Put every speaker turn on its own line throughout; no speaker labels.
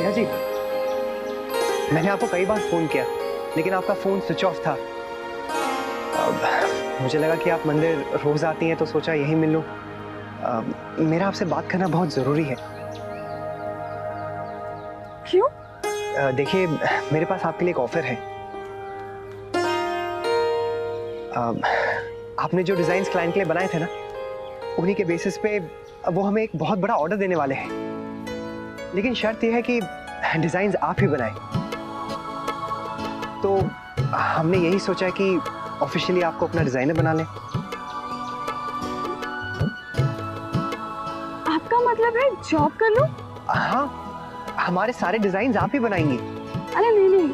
स्नेहा जी, मैंने आपको कई बार फोन किया लेकिन आपका फोन स्विच ऑफ था। मुझे लगा कि आप मंदिर रोज आती हैं तो सोचा यहीं मिल लूं। मेरा आपसे बात करना बहुत जरूरी है।
क्यों?
देखिए, मेरे पास आपके लिए एक ऑफर है। आपने जो डिजाइन क्लाइंट के लिए बनाए थे ना, उन्हीं के बेसिस पे वो हमें एक बहुत बड़ा ऑर्डर देने वाले हैं। लेकिन शर्त यह है कि डिजाइन आप ही बनाए। तो हमने यही सोचा है कि ऑफिशियली आपको अपना डिजाइनर बना लें।
आपका मतलब है जॉब कर लूं?
हाँ, हमारे सारे डिजाइन आप ही बनाएंगी।
अरे नहीं,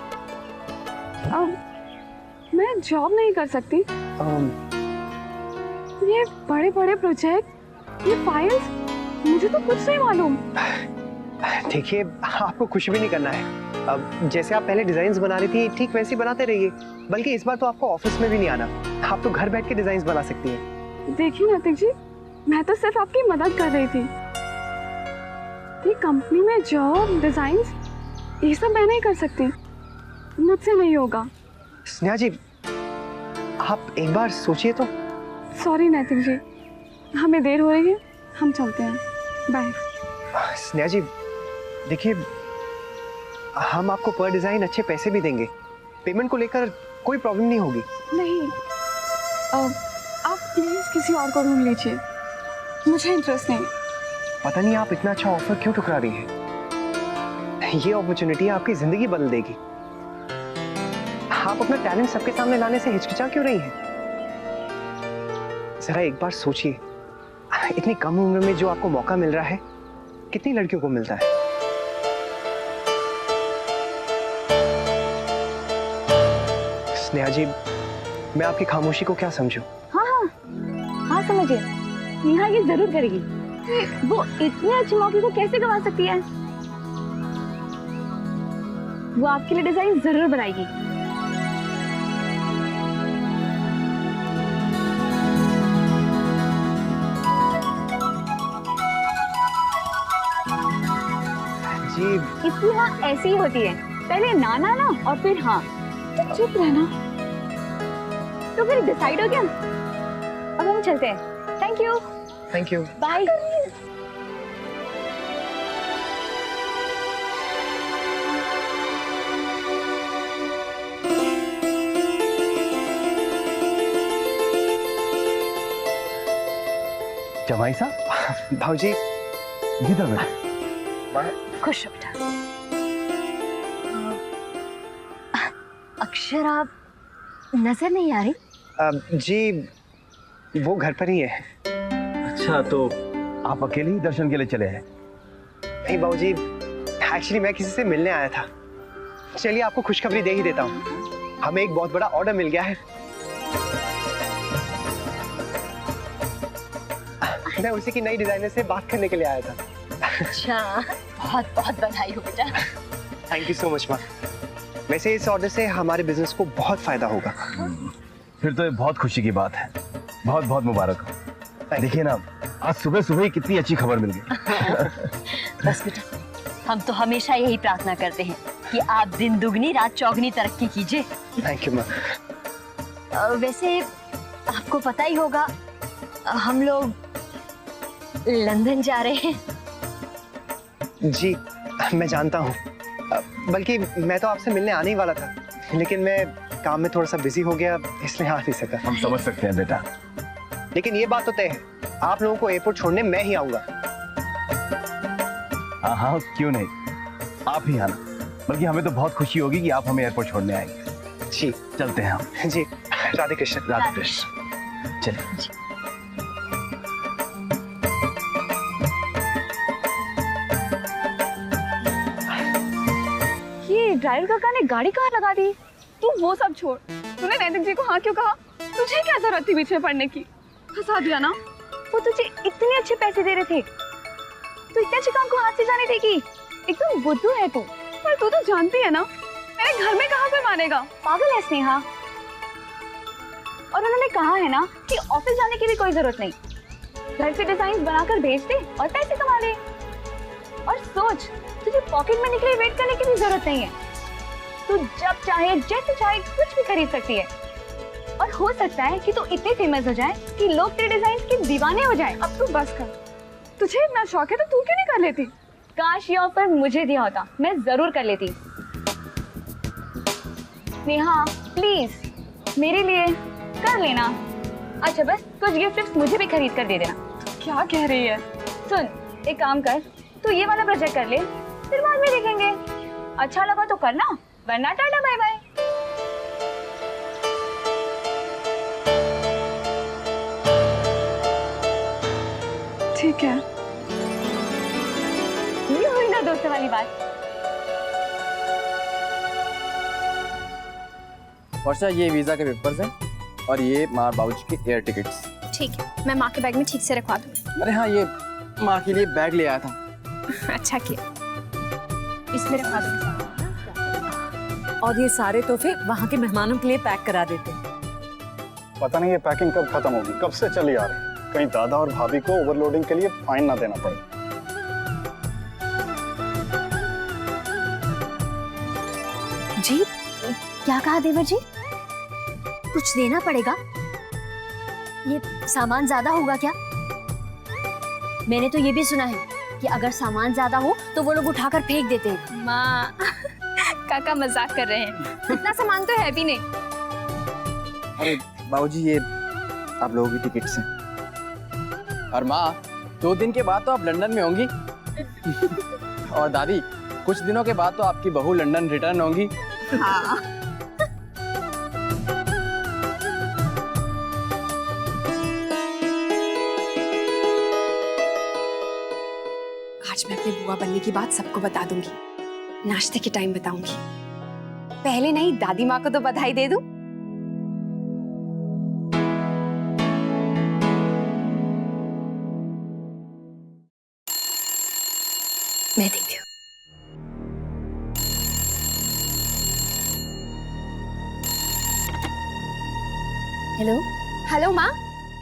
अब मैं जॉब नहीं कर सकती। ये बड़े बड़े प्रोजेक्ट, ये फाइल्स, मुझे तो कुछ नहीं मालूम।
देखिए, आपको कुछ भी नहीं करना है। अब जैसे आप पहले डिजाइन्स बना रही थी ठीक वैसे ही बनाते रहिए। बल्कि इस बार तो आपको ऑफिस में भी नहीं आना, आप तो घर बैठ के डिजाइन्स बना सकती हैं।
देखिए नैतिक जी, मैं तो सिर्फ आपकी मदद कर रही थी। ये कंपनी में जॉब, डिजाइन्स, ये सब मैं नहीं कर सकती, मुझसे नहीं होगा।
स्नेहा जी, आप एक बार सोचिए तो।
सॉरी नैतिक जी, हमें देर हो रही है, हम चलते हैं, बाय।
स्नेहा जी, देखिए, हम आपको पर डिजाइन अच्छे पैसे भी देंगे। पेमेंट को लेकर कोई प्रॉब्लम नहीं होगी। नहीं, आप प्लीज किसी और को ढूंढ लीजिए, मुझे इंटरेस्ट नहीं। पता नहीं आप इतना अच्छा ऑफर क्यों ठुकरा रही है। ये अपॉर्चुनिटी आपकी जिंदगी बदल देगी। आप अपना टैलेंट सबके सामने लाने से हिचकिचा क्यों रही हैं? जरा एक बार सोचिए, इतनी कम उम्र में जो आपको मौका मिल रहा है, कितनी लड़कियों को मिलता है। स्नेहा जी, मैं आपकी खामोशी को क्या समझूं?
हाँ समझिए, नेहा ये जरूर करेगी। वो इतने अच्छे मौके को कैसे गवा सकती है? वो आपके लिए डिजाइन जरूर बनाएगी।
जी,
इसकी हाँ ऐसी ही होती है, पहले ना ना ना और फिर हाँ।
तो चुप रहना।
तो फिर डिसाइड हो गया, अब हम चलते हैं। Thank you.
Thank you.
Bye.
जमाई साहब,
भाऊजी,
इधर बैठो।
खुश हो बेटा। अक्षर, आप नजर नहीं आ रही?
जी, वो घर पर ही है।
अच्छा, तो आप अकेले ही दर्शन के लिए चले हैं?
नहीं बाबूजी, एक्चुअली मैं किसी से मिलने आया था। चलिए आपको खुशखबरी दे ही देता हूँ, हमें एक बहुत बड़ा ऑर्डर मिल गया है। मैं उसी की नई डिजाइनर से बात करने के लिए आया था।
अच्छा, बहुत बहुत बधाई हो बेटा।
थैंक यू सो मच माँ। वैसे इस ऑर्डर से हमारे बिजनेस को बहुत फायदा होगा।
फिर तो ये बहुत खुशी की बात है, बहुत बहुत मुबारक हो। देखिए ना, आज सुबह सुबह ही कितनी अच्छी खबर मिल गई।
बस बेटा, हम तो हमेशा यही प्रार्थना करते हैं कि आप दिन दुगनी रात चौगनी तरक्की कीजिए।
थैंक यू माँ।
वैसे आपको पता ही होगा, हम लोग लंदन जा रहे हैं।
जी, मैं जानता हूँ। बल्कि मैं तो आपसे मिलने आने ही वाला था, लेकिन मैं काम में थोड़ा सा बिजी हो गया, इसलिए आ नहीं सका।
हम समझ सकते हैं बेटा,
लेकिन ये बात तो तय है, आप लोगों को एयरपोर्ट छोड़ने मैं ही आऊंगा।
हाँ, क्यों नहीं, आप ही आना। बल्कि हमें तो बहुत खुशी होगी कि आप हमें एयरपोर्ट छोड़ने आएंगे।
जी,
चलते हैं हम।
जी, राधे कृष्ण।
राधे कृष्ण। चलिए।
ड्राइवर काका ने गाड़ी कहाँ लगा दी? तू वो सब छोड़, तूने नैतिक जी को हाँ क्यों कहा? तुझे क्या जरूरत थी पीछे पड़ने की? फंसा दिया ना।
वो तुझे इतने अच्छे पैसे दे रहे थे, तो इतने अच्छे काम को हाथ से जाने देगी? एकदम बुद्धू है तू।
पर तू तो जानती है ना, मेरे घर में कहाँ कोई मानेगा।
पागल है स्नेहा। और उन्होंने कहा है ना कि ऑफिस जाने की भी कोई जरूरत नहीं, घर से डिजाइन बनाकर भेज दे और पैसे कमा ले। और सोच, तुझे पॉकेट मनी के लिए वेट करने की भी जरूरत नहीं है। तू जब चाहे जैसे चाहे कुछ भी खरीद सकती है। और हो सकता है कि तू इतनी फेमस हो जाए कि लोग तेरे डिजाइन के दीवाने हो जाए।
अब तू बस कर, तुझे इतना शौक है तो तू क्यों नहीं कर लेती?
काश ये ऑफर मुझे दिया होता, मैं जरूर कर लेती। नेहा प्लीज मेरे लिए कर लेना। अच्छा बस कुछ गिफ्ट मुझे भी खरीद कर दे देना।
क्या कह रही है?
सुन, एक काम कर, तू ये वाला प्रोजेक्ट कर ले, फिर बाद में देखेंगे। अच्छा लगा तो करना, वरना टाटा बाय बाय।
ठीक है।
ये हुई ना दोस्तों वाली बात।
वर्षा, ये वीजा के पेपर्स हैं और ये माँ बाबूजी के एयर टिकट्स।
ठीक है, मैं माँ के बैग में ठीक से रखवा दूँ।
अरे हाँ, ये माँ के लिए बैग ले आया था।
अच्छा किया, इसमें रखवा दूँ।
और ये सारे तोहफे वहाँ के मेहमानों के लिए पैक करा देते।
पता नहीं ये पैकिंग कब खत्म होगी, कब से चली आ रही। कहीं दादा और भाभी को ओवरलोडिंग के लिए फाइन ना देना पड़े।
जी क्या कहा देवर जी? कुछ देना पड़ेगा? ये सामान ज्यादा होगा क्या? मैंने तो ये भी सुना है कि अगर सामान ज्यादा हो तो वो लोग उठाकर फेंक देते हैं।
माँ काका मजाक कर रहे हैं, इतना सामान तो है भी नहीं।
अरे बाबूजी, ये आप लोगों की टिकट्स हैं। और माँ, 2 दिन के बाद तो आप लंदन में होंगी। और दादी, कुछ दिनों के बाद तो आपकी बहू लंदन रिटर्न होंगी।
हाँ।
आज मैं अपनी बुआ बनने की बात सबको बता दूंगी। नाश्ते के टाइम बताऊंगी। पहले नहीं, दादी माँ को तो बधाई दे दूं। मैं देखती हूँ।
हेलो।
हेलो माँ,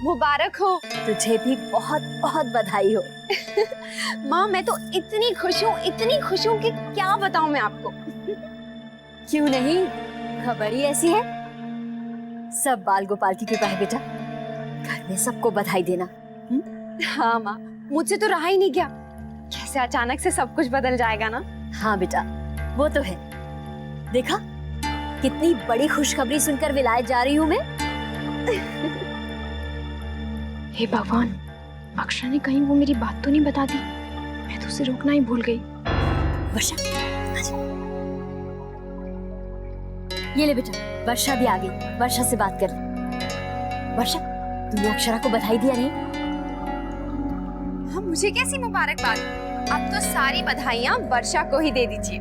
मुबारक हो।
तुझे भी बहुत बहुत बधाई हो।
माँ मैं तो इतनी खुश हूँ कि क्या बताऊं मैं आपको।
क्यों नहीं, खबर ही ऐसी है। सब बाल गोपाल की कृपा है बेटा। घर में सबको बधाई देना।
हाँ माँ, मुझसे तो रहा ही नहीं गया। कैसे अचानक से सब कुछ बदल जाएगा ना।
हाँ बेटा, वो तो है। देखा कितनी बड़ी खुशखबरी सुनकर विलायत जा रही हूँ मैं।
हे भगवान, अक्षरा ने कहीं वो मेरी बात तो नहीं बता दी। मैं तो उसे रोकना ही भूल गई।
वर्षा, ये ले बेटा, वर्षा भी आ गई। वर्षा से बात कर। वर्षा, तूने अक्षरा को बधाई दिया नहीं?
हाँ, मुझे कैसी मुबारकबाद। अब तो सारी बधाइयाँ वर्षा को ही दे दीजिए।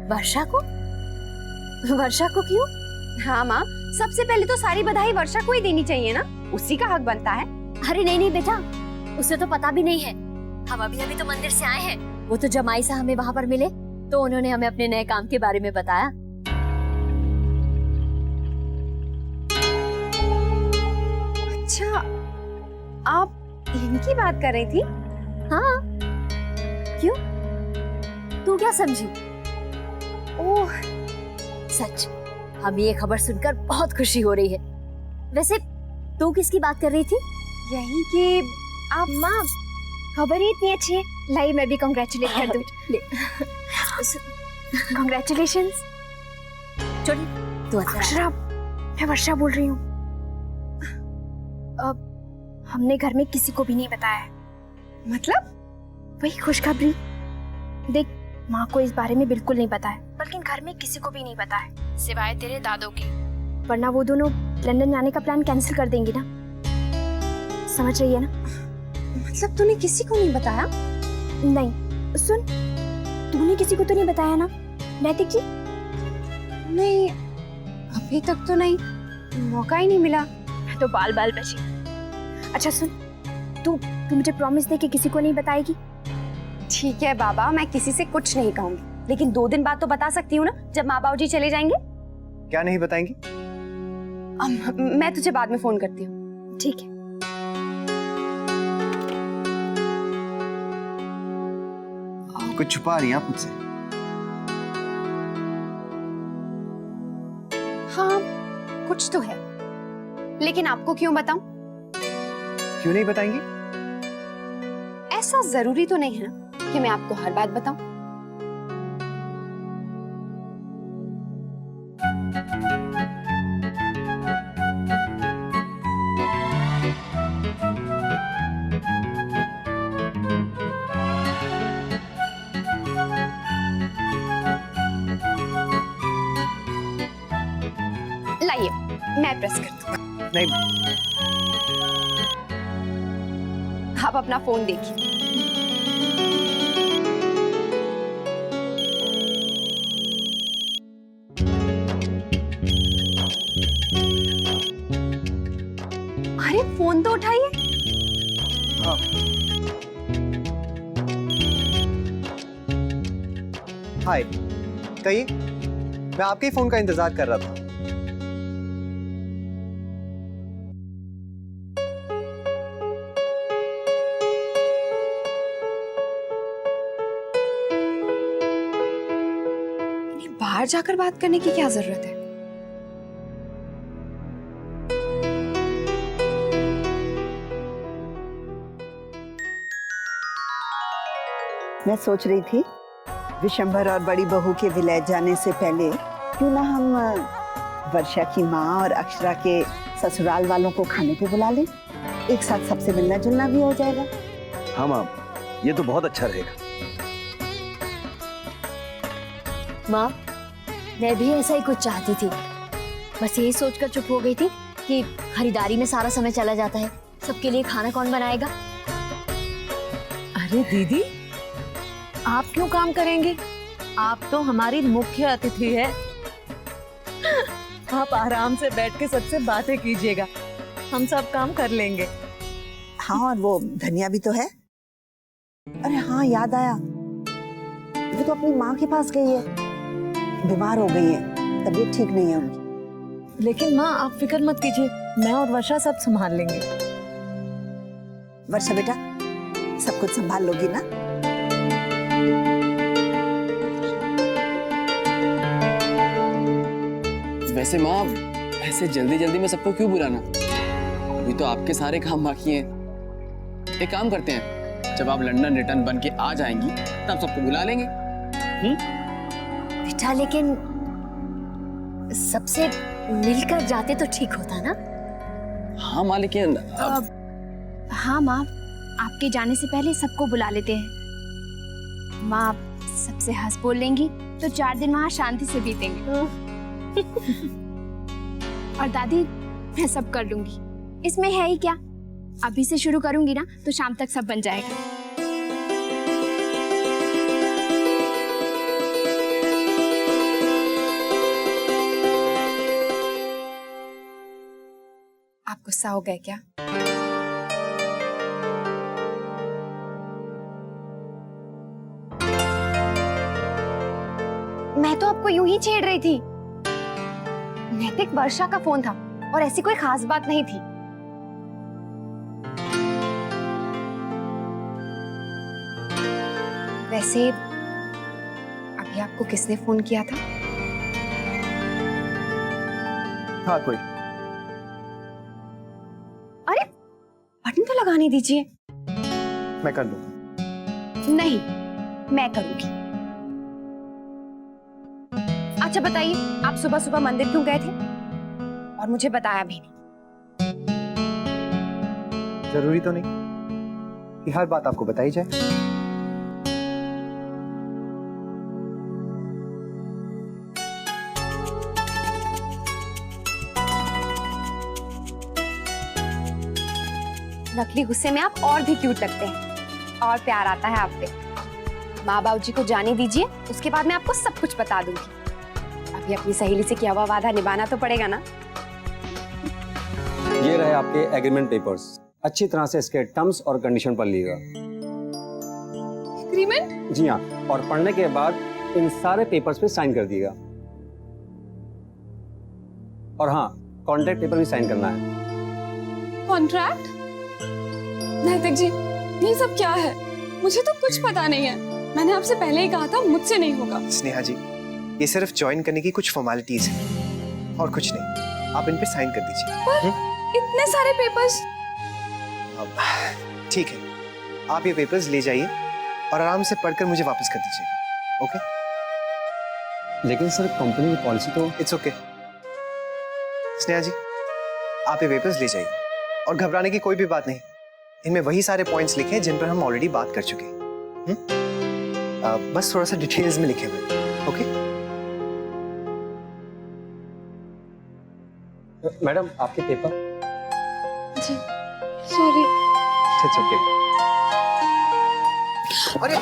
वर्षा को? वर्षा को क्यों?
हाँ माँ, सबसे पहले तो सारी बधाई वर्षा को ही देनी चाहिए ना, उसी का हक बनता है।
अरे नहीं नहीं बेटा, उसे तो पता भी नहीं है। हम अभी अभी तो मंदिर से आए हैं। वो तो जमाई से हमें वहाँ पर मिले तो उन्होंने हमें अपने नए काम के बारे में बताया।
अच्छा, आप इनकी बात कर रही थी?
हाँ, क्यों? तू क्या समझी?
ओह,
सच, हमें ये खबर सुनकर बहुत खुशी हो रही है। वैसे तू किसकी बात कर रही थी?
यही कि आप माँ, खबर ही इतनी अच्छी है, लाई मैं भी कांग्रेचुलेट कर दूं। कांग्रेचुलेशंस।
छोड़ी, तू
अक्षरा, मैं वर्षा बोल रही हूँ। हमने घर में किसी को भी नहीं बताया।
मतलब?
वही खुशखबरी। देख, माँ को इस बारे में बिल्कुल नहीं पता है, बल्कि घर में किसी को भी नहीं पता है सिवाय तेरे दादों के। वरना वो दोनों लंदन जाने का प्लान कैंसिल कर देंगी ना। समझ रही है ना?
मतलब तूने किसी को नहीं बताया?
नहीं, सुन, तूने किसी को तो नहीं बताया ना नैतिक जी?
नहीं, अभी तक तो नहीं, मौका ही नहीं मिला।
मैं तो बाल बाल बची। अच्छा सुन, तू मुझे प्रॉमिस दे कि किसी को नहीं बताएगी।
ठीक है बाबा, मैं किसी से कुछ नहीं कहूंगी, लेकिन 2 दिन बाद तो बता सकती हूँ ना, जब माँ बाबूजी चले जाएंगे।
क्या नहीं बताएंगी?
मैं तुझे बाद में फोन करती हूँ।
ठीक है।
कुछ छुपा रही हैं आप मुझसे?
हाँ, कुछ तो है, लेकिन आपको क्यों बताऊं?
क्यों नहीं बताएंगी?
ऐसा जरूरी तो नहीं है ना कि मैं आपको हर बात बताऊं। लाइए, मैं प्रेस कर दूं।
नहीं,
आप अपना फोन देखिए। अरे फोन तो उठाइए।
हाँ। हाय, कहिए। मैं आपके ही फोन का इंतजार कर रहा था।
बाहर जाकर बात करने की क्या जरूरत है?
मैं सोच रही थी विशंभर और बड़ी बहू के विलेज जाने से पहले क्यों ना हम वर्षा की माँ और अक्षरा के ससुराल वालों को खाने पे बुला लें। एक साथ सबसे मिलना जुलना भी हो जाएगा।
हाँ माँ, ये तो बहुत अच्छा रहेगा।
माँ, मैं भी ऐसा ही कुछ चाहती थी, बस यही सोचकर चुप हो गई थी कि खरीदारी में सारा समय चला जाता है, सबके लिए खाना कौन बनाएगा।
अरे दीदी, आप क्यों काम करेंगे? आप तो हमारी मुख्य अतिथि है। आप आराम से बैठ के सबसे बातें कीजिएगा, हम सब काम कर लेंगे।
हाँ, और वो धनिया भी तो है। अरे हाँ, याद आया, वो तो अपनी माँ के पास गई है, बीमार हो गई है, तबीयत ठीक नहीं है उनकी।
लेकिन माँ, आप फिक्र मत कीजिए, मैं और वर्षा सब संभाल लेंगे।
वर्षा बेटा, सब कुछ संभाल लोगी ना?
वैसे माँ, ऐसे जल्दी जल्दी में सबको क्यों बुलाना? अभी तो आपके सारे काम बाकी हैं। एक काम करते हैं, जब आप लंदन रिटर्न बन के आ जाएंगी तब सबको बुला लेंगे।
बेटा, लेकिन सबसे मिलकर जाते तो ठीक होता ना?
हाँ माँ, लेकिन
हाँ माँ, आपके जाने से पहले सबको बुला लेते हैं। माँ, आप सबसे हंस बोल लेंगी तो 4 दिन वहाँ शांति से बीतेंगे। और दादी, मैं सब कर लूंगी, इसमें है ही क्या। अभी से शुरू करूंगी ना तो शाम तक सब बन जाएगा।
आप गुस्सा हो गए क्या?
मैं तो आपको यूं ही छेड़ रही थी।
नैतिक वर्षा का फोन था और ऐसी कोई खास बात नहीं थी। वैसे अभी आपको किसने फोन किया था?
हाँ, कोई।
अरे बटन तो लगाने दीजिए।
मैं कर लूंगा।
नहीं, मैं करूंगी। अच्छा बताइए, आप सुबह सुबह मंदिर क्यों गए थे और मुझे बताया भी नहीं?
जरूरी तो नहीं कि हर बात आपको बताई जाए।
नकली गुस्से में आप और भी क्यूट लगते हैं और प्यार आता है आप पे। माँ बाबू जी को जाने दीजिए, उसके बाद मैं आपको सब कुछ बता दूंगी। अभी अपनी सहेली से किया हुआ वादा निभाना तो पड़ेगा ना।
ये रहे आपके एग्रीमेंट पेपर्स, अच्छी तरह से इसके टर्म्स और कंडीशन पढ़ लीजिएगा।
एग्रीमेंट?
जी हाँ, और पढ़ने के बाद इन सारे पेपर्स पे साइन कर दिएगा। और हाँ, कॉन्ट्रैक्ट पेपर भी साइन करना है।
कॉन्ट्रैक्ट? नैतिक जी, ये सब क्या है? मुझे तो कुछ पता नहीं है। मैंने आपसे पहले ही कहा था मुझसे नहीं होगा।
स्नेहा जी, ये सिर्फ ज्वाइन करने की कुछ फॉर्मेलिटीज हैं और कुछ नहीं। आप इन पे साइन कर दीजिए।
इतने सारे पेपर्स।
ठीक है, आप ये पेपर्स ले जाइए और आराम से पढ़कर मुझे वापस कर दीजिए। ओके?
लेकिन सर कंपनी की पॉलिसी तो।
It's okay. स्नेहा जी, आप ये पेपर्स ले जाइए और घबराने की कोई भी बात नहीं। इनमें वही सारे पॉइंट्स लिखे हैं जिन पर हम ऑलरेडी बात कर चुके हैं। बस थोड़ा सा डिटेल्स में लिखे हुए। ओके?
मैडम आपके पेपर।
जी सॉरी।
It's okay. अरे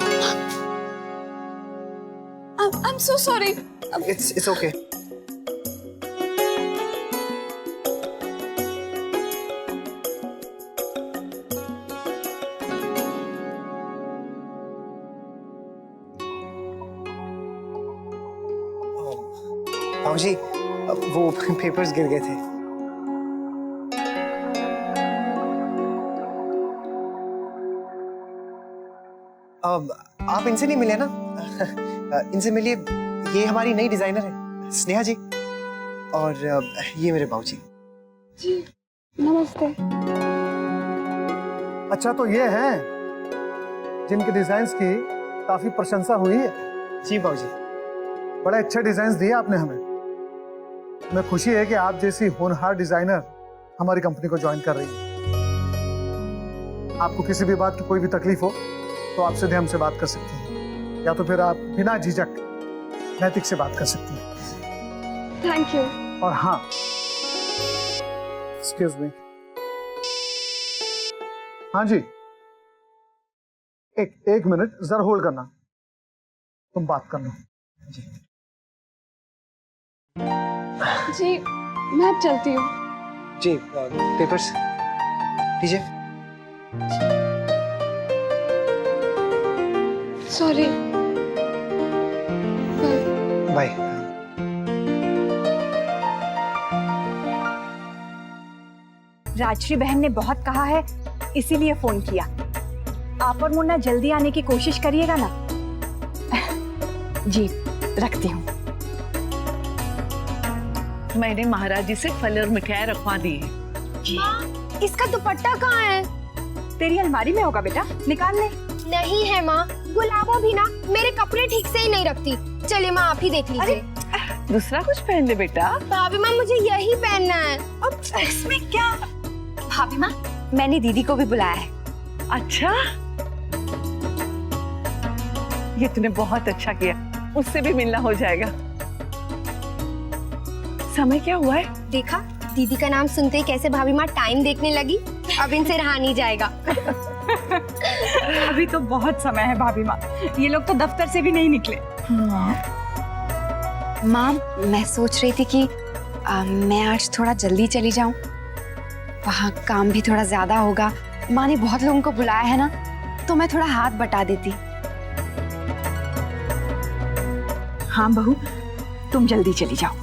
I am so sorry.
It's okay. जी, वो पेपर्स गिर गए थे। अब आप इनसे नहीं मिले ना? इनसे मिलिए। ये हमारी नई डिजाइनर है स्नेहा जी, और ये मेरे बाबूजी।
जी नमस्ते।
अच्छा, तो ये हैं जिनके डिजाइन्स की काफी प्रशंसा हुई है।
जी बाबूजी।
बड़े अच्छे डिजाइन्स दिए आपने हमें। हमें खुशी है कि आप जैसी होनहार डिजाइनर हमारी कंपनी को ज्वाइन कर रही है। आपको किसी भी बात की कोई भी तकलीफ हो तो आप सीधे हमसे बात कर सकती हैं, या तो फिर आप बिना झिझक नैतिक से बात कर सकती हैं।
Thank you.
और हाँ, एक्सक्यूज मी। हाँ जी, एक मिनट जरा होल्ड करना, तुम बात करना।
जी मैं अब चलती हूँ।
जी पेपर्स लीजिए।
सॉरी।
बाय।
राजश्री बहन ने बहुत कहा है, इसीलिए फोन किया। आप और मुन्ना जल्दी आने की कोशिश करिएगा ना। जी रखती हूँ।
मैंने महाराज जी से फल और मिठाई रखवा दी है।
माँ, इसका दुपट्टा कहाँ है?
तेरी अलमारी में होगा बेटा, निकाल ले।
नहीं है माँ, गुलाबो भी ना मेरे कपड़े ठीक से ही नहीं रखती। चलिए माँ, आप ही देख लीजिए।
दूसरा कुछ पहन ले बेटा।
भाभी माँ, मुझे यही पहनना है।
अब इसमें क्या?
भाभी माँ, मैंने दीदी को भी बुलाया है।
अच्छा, ये तूने बहुत अच्छा किया, उससे भी मिलना हो जाएगा। समय क्या हुआ है?
देखा, दीदी का नाम सुनते ही कैसे भाभी माँ टाइम देखने लगी। अब इनसे रहा नहीं जाएगा।
अभी तो बहुत समय है भाभी माँ, ये लोग तो दफ्तर से भी नहीं निकले।
माँ, मैं सोच रही थी कि मैं आज थोड़ा जल्दी चली जाऊं। वहाँ काम भी थोड़ा ज्यादा होगा। माँ ने बहुत लोगों को बुलाया है ना, तो मैं थोड़ा हाथ बटा देती।
हाँ बहू, तुम जल्दी चली जाओ।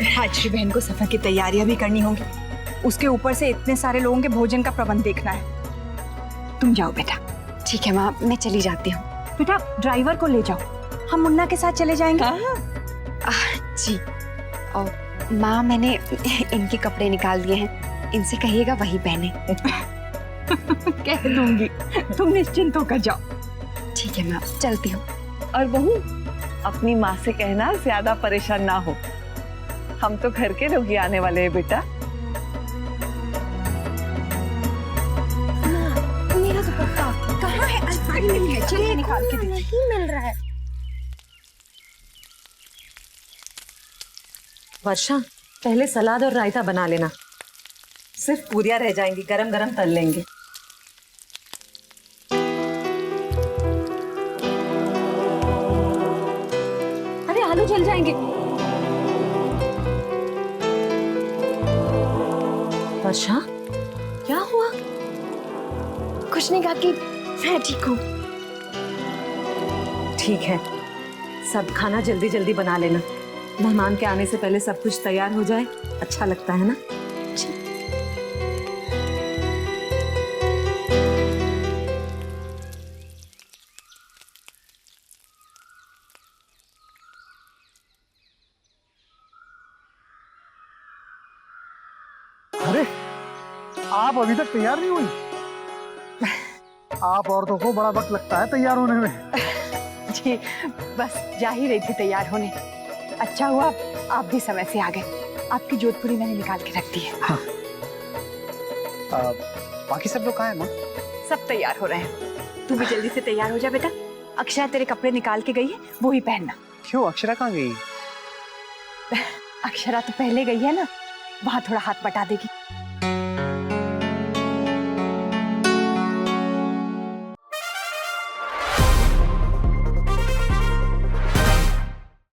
राजश्री बहन को सफर की तैयारियां भी करनी होंगी, उसके ऊपर से इतने सारे लोगों के भोजन का प्रबंध देखना है। तुम जाओ बेटा।
ठीक है माँ, मैं चली जाती हूँ।
बेटा ड्राइवर को ले जाओ, हम मुन्ना के साथ चले जाएंगे।
जी। और माँ, मैंने इनके कपड़े निकाल दिए हैं, इनसे कहिएगा वही पहने।
कह दूंगी, तुम निश्चिंत होकर जाओ।
ठीक है माँ, चलती हूँ।
और बहू, अपनी माँ से कहना ज्यादा परेशान ना हो, हम तो घर के लोग ही आने वाले हैं बेटा।
मेरा दुपट्टा कहाँ है? अलमारी में है, चलिए निकाल के देती। नहीं मिल रहा है।
वर्षा, पहले सलाद और रायता बना लेना, सिर्फ पूरियां रह जाएंगी, गरम गरम तल लेंगे।
अरे आलू जल जाएंगे।
वर्षा, क्या हुआ?
कुछ नहीं काकी, मैं ठीक हूँ।
ठीक है, सब खाना जल्दी जल्दी बना लेना, मेहमान के आने से पहले सब कुछ तैयार हो जाए, अच्छा लगता है ना।
आप अभी तक तैयार नहीं हुई? आप औरतों को बड़ा वक्त लगता है तैयार होने में।
जी बस जा ही रही थी तैयार होने। अच्छा हुआ आप भी समय से आ गए। आपकी जोधपुरी मैंने निकाल के रख दी है।
हाँ। बाकी सब लोग कहाँ हैं माँ?
सब तैयार हो रहे हैं। तू भी जल्दी से तैयार हो जा बेटा। अक्षरा तेरे कपड़े निकाल के गई है, वो ही पहनना।
क्यों, अक्षरा कहाँ गई?
अक्षरा तो पहले गई है ना, वहां थोड़ा हाथ बटा देगी।